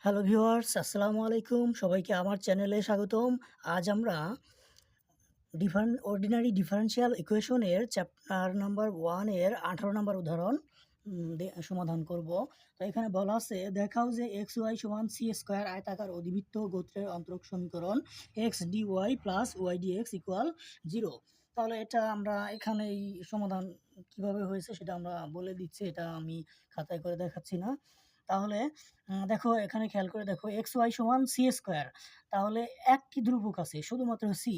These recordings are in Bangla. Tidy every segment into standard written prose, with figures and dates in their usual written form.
হ্যালো ভিউয়ার্স, আসসালামু আলাইকুম। সবাইকে আমার চ্যানেলে স্বাগতম। আজ আমরা অর্ডিনারি ডিফারেনশিয়াল ইকুয়েশনের চ্যাপ্টার নাম্বার 1 এর 18 নম্বর উদাহরণ সমাধান করব। তো এখানে বলা আছে, দেখাও যে এক্স ওয়াই সমান সি স্কোয়ার আয়তাকার অধিবৃত্ত গোত্রের অন্তরক সমীকরণ X D Y plus Y D X equal 0। তাহলে এটা আমরা এখানে এই সমাধান কিভাবে হয়েছে সেটা আমরা বলে দিচ্ছি, এটা আমি খাতায় করে দেখাচ্ছি না। তাহলে দেখো, এখানে খেয়াল করে দেখো, এক্স ওয়াই সমান সি স্কোয়ার। তাহলে একটি ধ্রুবক আছে, শুধুমাত্র সি।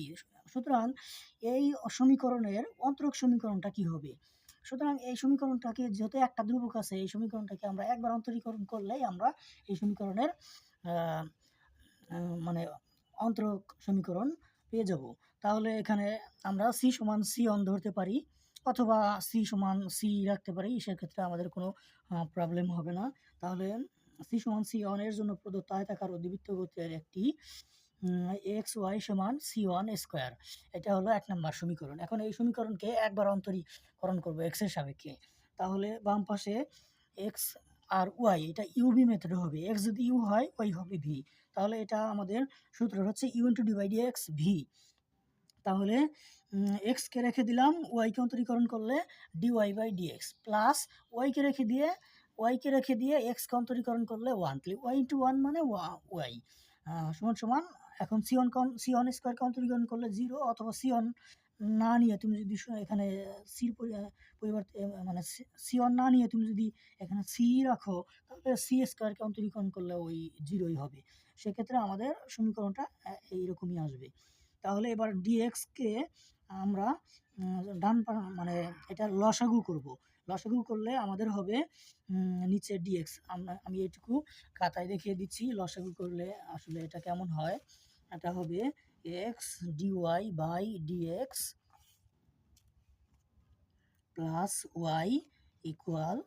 সুতরাং এই সমীকরণের অন্তরক সমীকরণটা কি হবে? সুতরাং এই সমীকরণটাকে, যেহেতু একটা ধ্রুবক আছে, এই সমীকরণটাকে আমরা একবার অন্তরীকরণ করলেই আমরা এই সমীকরণের মানে অন্তরক সমীকরণ পেয়ে যাব। তাহলে এখানে আমরা সি সমান সি অন ধরতে পারি, অথবা সি সমান সি রাখতে পারি, সেক্ষেত্রে আমাদের কোনো প্রবলেম হবে না। তাহলে সি সমান সি অন এর জন্য প্রদত্ত আয়তাকার অধিবৃত্ত গোত্রের একটি এক্স ওয়াই সমান সি ওয়ান স্কোয়ার, এটা হলো 1 নম্বর সমীকরণ। এখন এই সমীকরণকে একবার অন্তরীকরণ করবো এক্স এর সাপেক্ষে। তাহলে বাম পাশে এক্স আর ওয়াই, এটা ইউভি মেথড হবে। এক্স যদি ইউ হয়, ওয়াই হবে ভি। তাহলে এটা আমাদের সূত্র হচ্ছে U into D by D X V. তাহলে এক্সকে রেখে দিলাম, ওয়াইকে অন্তরীকরণ করলে D Y by D X, plus ওয়াইকে রেখে দিয়ে এক্সকে অন্তরীকরণ করলে 1, ওয়াই ইন্টু 1 মানে ওয়াই সমান সমান। এখন সি ওয়ান স্কোয়ারকে অন্তরীকরণ করলে 0, অথবা সি ওয়ান না নিয়ে তুমি যদি এখানে সির পরিবর্তে মানে সি ওয়ান না নিয়ে তুমি যদি এখানে সি রাখো, তাহলে সি স্কোয়ারকে অন্তরীকরণ করলে ওই 0ই হবে। সেক্ষেত্রে আমাদের সমীকরণটা এইরকমই আসবে। তাহলে এবার ডিএক্সকে আমরা মানে এটা লসাগু করব। লসাগু করলে আমাদের হবে নিচে ডিএক্স। আমি এইটুকু খাতায় দেখিয়ে দিচ্ছি লসাগু করলে আসলে এটা কেমন হয়। এটা হবে X D Y by D X plus Y equal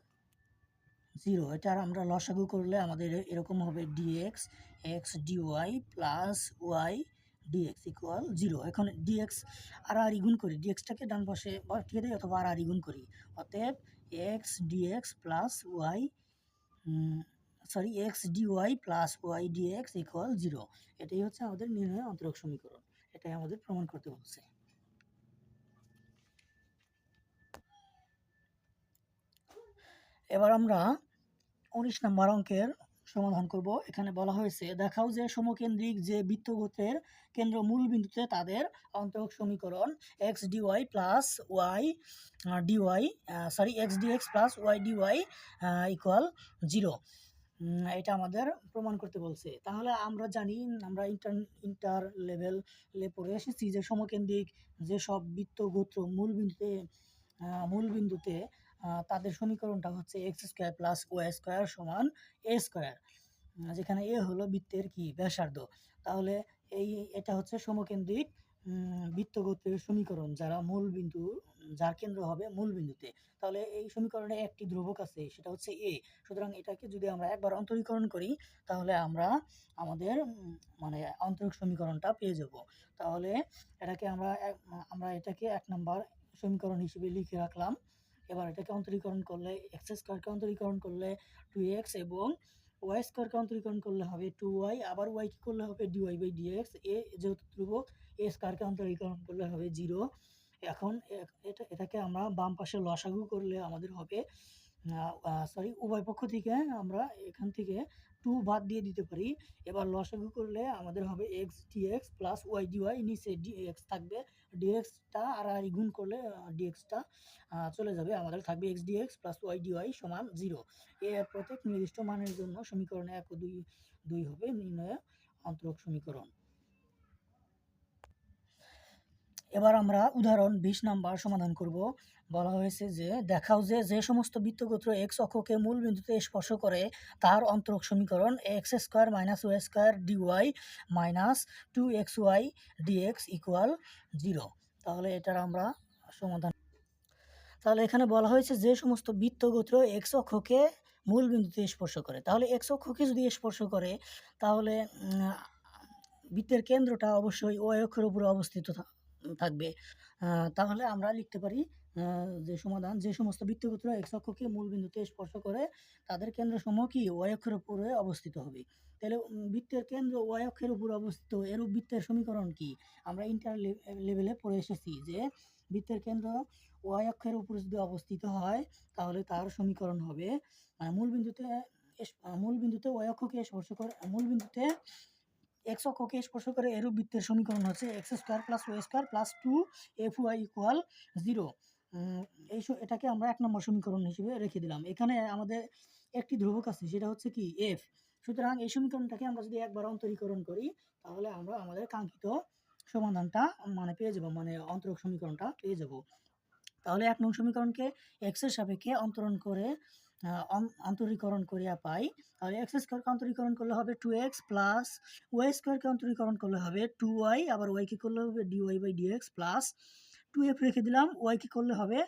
0। এটার আমরা লসাগু করলে আমাদের এরকম হবে D X X dy plus Y dx equal 0। এখন ডিএক্স আর গুণ করি, ডিএক্সটাকে ডান পাশে পাঠিয়ে দিই, অথবা আর গুণ করি। অতএব x dx plus y x dy plus Y dx equal 0। এটাই হচ্ছে আমাদের নির্ণয় অন্তরক সমীকরণ। এটাই আমাদের প্রমাণ করতে বলছে। এবার আমরা 19 নম্বর অঙ্কের সমাধান করব। এখানে বলা হয়েছে, দেখাও যে সমকেন্দ্রিক যে বৃত্তগোত্রের কেন্দ্র মূল বিন্দুতে তাদের অন্তরক সমীকরণ x dy plus y dy x dx plus y dy equal 0। এটা আমাদের প্রমাণ করতে বলছে। তাহলে আমরা জানি, আমরা ইন্টার লেভেলে পড়ে এসেছি যে সমকেন্দ্রিক যেসব বৃত্তগোত্র মূল বিন্দুতে তাদের সমীকরণটা হচ্ছে x square plus y square সমান এ স্কোয়ার, যেখানে এ হলো বৃত্তের কি ব্যাসার্ধ। তাহলে এটা হচ্ছে সমকেন্দ্রিক বৃত্তগোত্রের সমীকরণ যার কেন্দ্র হবে মূল বিন্দুতে। তাহলে এই সমীকরণে একটি ধ্রুবক আছে, সেটা হচ্ছে এ। সুতরাং এটাকে যদি আমরা একবার অন্তরীকরণ করি, তাহলে আমরা আমাদের মানে অন্তরক সমীকরণটা পেয়ে যাব। তাহলে এটাকে আমরা এটাকে 1 নম্বর সমীকরণ হিসেবে লিখে রাখলাম। এবার এটাকে অন্তরীকরণ করলে, এক্স স্কোয়ারকে অন্তরীকরণ করলে 2x, এবং ওয়াই স্কোয়ারকে অন্তরীকরণ করলে হবে 2y, আবার ওয়াই কি করলে হবে dy বাই ডিএক্স। যেহেতু ধ্রুবক, এ স্কোয়ারকে অন্তরীকরণ করলে হবে 0। এখন এটাকে আমরা বাম পাশে লসাগু করলে আমাদের হবে উভয় পক্ষ থেকে আমরা এখান থেকে 2 বাদ দিয়ে দিতে পারি। এবার লসাগু করলে আমাদের হবে x dx plus y dy, নিচে ডিএক্স থাকবে, ডিএক্সটা আর গুণ করলে ডিএক্সটা চলে যাবে, আমাদের থাকবে x dx plus y dy সমান 0। এর প্রত্যেক নির্দিষ্ট মানের জন্য সমীকরণে 1 ও 2 হবে নির্ণয় অন্তরক সমীকরণ। এবার আমরা উদাহরণ 20 নাম্বার সমাধান করব। বলা হয়েছে যে, দেখাও যে সমস্ত বৃত্তগোত্র এক্স অক্ষকে মূল বিন্দুতে স্পর্শ করে তার অন্তরক সমীকরণ x square minus y square dy minus 2xy dx equal 0। তাহলে এটার আমরা সমাধান। তাহলে এখানে বলা হয়েছে যে সমস্ত বৃত্তগোত্র এক্স অক্ষকে মূল বিন্দুতে স্পর্শ করে। তাহলে এক্স অক্ষকে যদি স্পর্শ করে, তাহলে বৃত্তের কেন্দ্রটা অবশ্যই ওয়াই অক্ষের উপরে অবস্থিত থাকবে। তাহলে আমরা লিখতে পারি যে সমাধান, যে সমস্ত বৃত্তক্ষেত্র এক্স অক্ষকে মূল বিন্দুতে স্পর্শ করে তাদের কেন্দ্রসমূহ কি ওয়াই অক্ষের উপরে অবস্থিত হবে। তাহলে বৃত্তের কেন্দ্র ওয়াই অক্ষের উপরে অবস্থিত এরূপ বৃত্তের সমীকরণ কি? আমরা ইন্টার লেভেলে পড়ে এসেছি যে বৃত্তের কেন্দ্র ওয়াই অক্ষের উপরে যদি অবস্থিত হয় তাহলে তার সমীকরণ হবে মূল বিন্দুতে ওয়াই অক্ষকে স্পর্শ করে মূল বিন্দুতে এক্স অক্ষকে স্পর্শ করে এরূপ বৃত্তের সমীকরণ হচ্ছে x square plus y square plus 2 FY equal 0। এটাকে আমরা 1 নম্বর সমীকরণ হিসেবে রেখে দিলাম। এখানে আমাদের একটি ধ্রুবক আছে, সেটা হচ্ছে কি এফ। সুতরাং এই সমীকরণটাকে আমরা যদি একবার অন্তরীকরণ করি তাহলে আমরা আমাদের কাঙ্ক্ষিত সমাধানটা মানে পেয়ে যাব, মানে অন্তরক সমীকরণটা পেয়ে যাব। তাহলে 1 নং সমীকরণকে এক্স এর সাপেক্ষে অন্তরীকরণ করিয়া পাই। তাহলে এক্স স্কোয়ারকে অন্তরীকরণ করলে হবে 2x প্লাস ওয়াই স্কোয়ারকে অন্তরীকরণ করলে হবে 2y, আবার ওয়াইকে করলে হবে dy/dx প্লাস 2f রেখে দিলাম, ওয়াইকে করলে হবে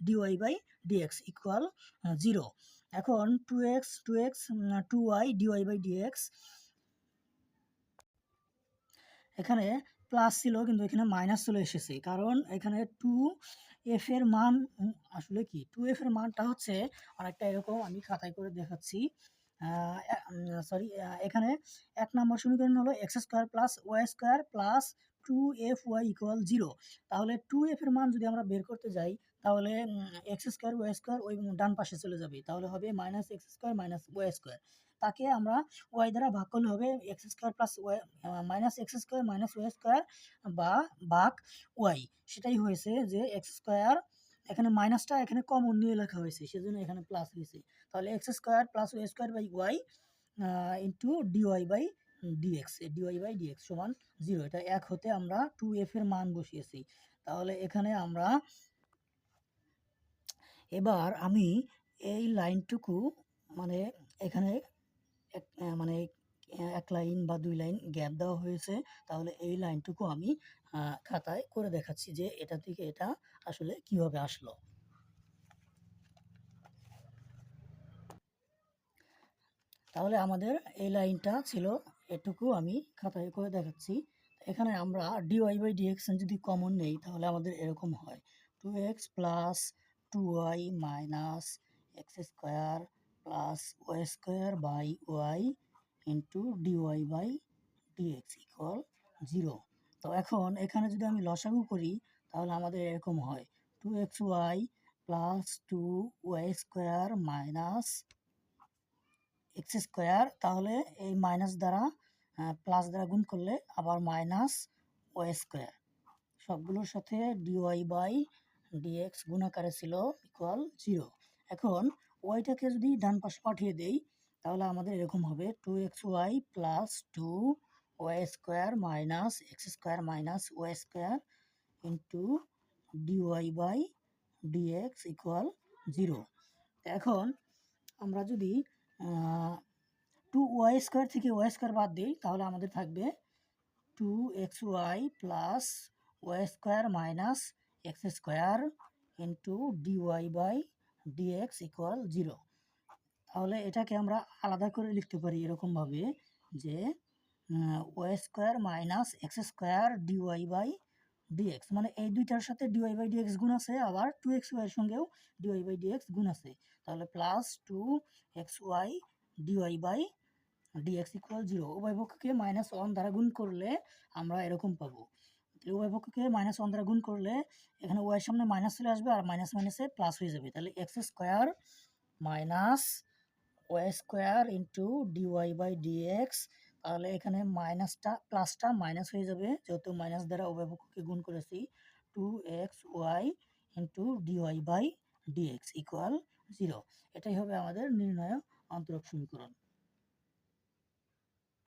dy/dx ইকুয়াল 0। এখন 2x 2y dy/dx এখানে প্লাস ছিল কিন্তু এখানে মাইনাস চলে এসেছে, কারণ এখানে 2f এর মান আসলে কি 2f এর মানটা হচ্ছে অনেকটা এরকম, আমি খাতায় করে দেখাচ্ছি। সরি, এখানে 1 নম্বর সমীকরণ হলো x square plus y square plus 2FY equal 0। তাহলে 2f এর মান যদি আমরা বের করতে যাই তাহলে এক্স স্কোয়ার ওয়াই স্কোয়ার ওই ডান পাশে চলে যাবে, তাহলে হবে minus x square minus y square. তাকে আমরা ওয়াই দ্বারা ভাগ করলে হবে x square plus y minus x square minus y square বা ভাগ ওয়াই। সেটাই হয়েছে যে এক্স স্কোয়ার, এখানে মাইনাসটা এখানে কমন নিয়ে লেখা হয়েছে সেজন্য এখানে প্লাস হয়েছে। তাহলে x square plus y square by y into dy/dx সমান 0। এটা 1 হতে আমরা 2f এর মান বসিয়েছি। তাহলে এখানে আমরা এবার আমি এই লাইনটুকু মানে এখানে মানে 1 লাইন বা 2 লাইন গ্যাপ দেওয়া হয়েছে, তাহলে এই লাইনটুকু আমি খাতায় করে দেখাচ্ছি যে এটা থেকে এটা আসলে কিভাবে আসলো। তাহলে আমাদের এই লাইনটা ছিল এটুকু, আমি খাতায় করে দেখাচ্ছি। এখানে আমরা dy/dx যদি কমন নেই তাহলে আমাদের এরকম হয় 2x plus 2y minus x square plus y square by y into dy/dx equal 0। তো এখন এখানে যদি আমি লসাগু করি তাহলে আমাদের এরকম হয় 2xy plus 2y square minus x square, তাহলে এই মাইনাস দ্বারা প্লাস দ্বারা গুণ করলে আবার মাইনাস ওয়াই স্কোয়ার, সবগুলোর সাথে dy/dx গুণ আকারে ছিল ইকুয়াল 0। এখন ওয়াইটাকে যদি ডান পাশে পাঠিয়ে দেই তাহলে আমাদের এরকম হবে 2xy plus 2y square minus x square minus y square into dy/dx equal 0। এখন আমরা যদি 2y স্কোয়ার থেকে ওয়াই স্কোয়ার বাদ দিই তাহলে আমাদের থাকবে 2xy plus y square minus x square into dy/dx equal 0। তাহলে এটাকে আমরা আলাদা করে লিখতে পারি এরকমভাবে যে y square minus x square dy/dx, মানে এই দুইটার সাথে dy/dx গুণ আছে, আবার 2xy এর সঙ্গেও dy/dx গুণ আছে, তাহলে প্লাস 2xy dy/dx ইকুয়াল 0। উভয় পক্ষকে -1 দ্বারা গুণ করলে আমরা এরকম পাবো। উভয় পক্ষকে -1 দ্বারা গুণ করলে এখানে ওয়াই সামনে মাইনাস চলে আসবে আর মাইনাস মাইনাসে প্লাস হয়ে যাবে, তাহলে x square minus y square into dy/dx। তাহলে এখানে মাইনাসটা প্লাসটা মাইনাস হয়ে যাবে যেহেতু মাইনাস দ্বারা উভয় পক্ষকে গুণ করেছি। 2xy into dy/dx equal 0। এটাই হবে আমাদের নির্ণয় অন্তরক সমীকরণ।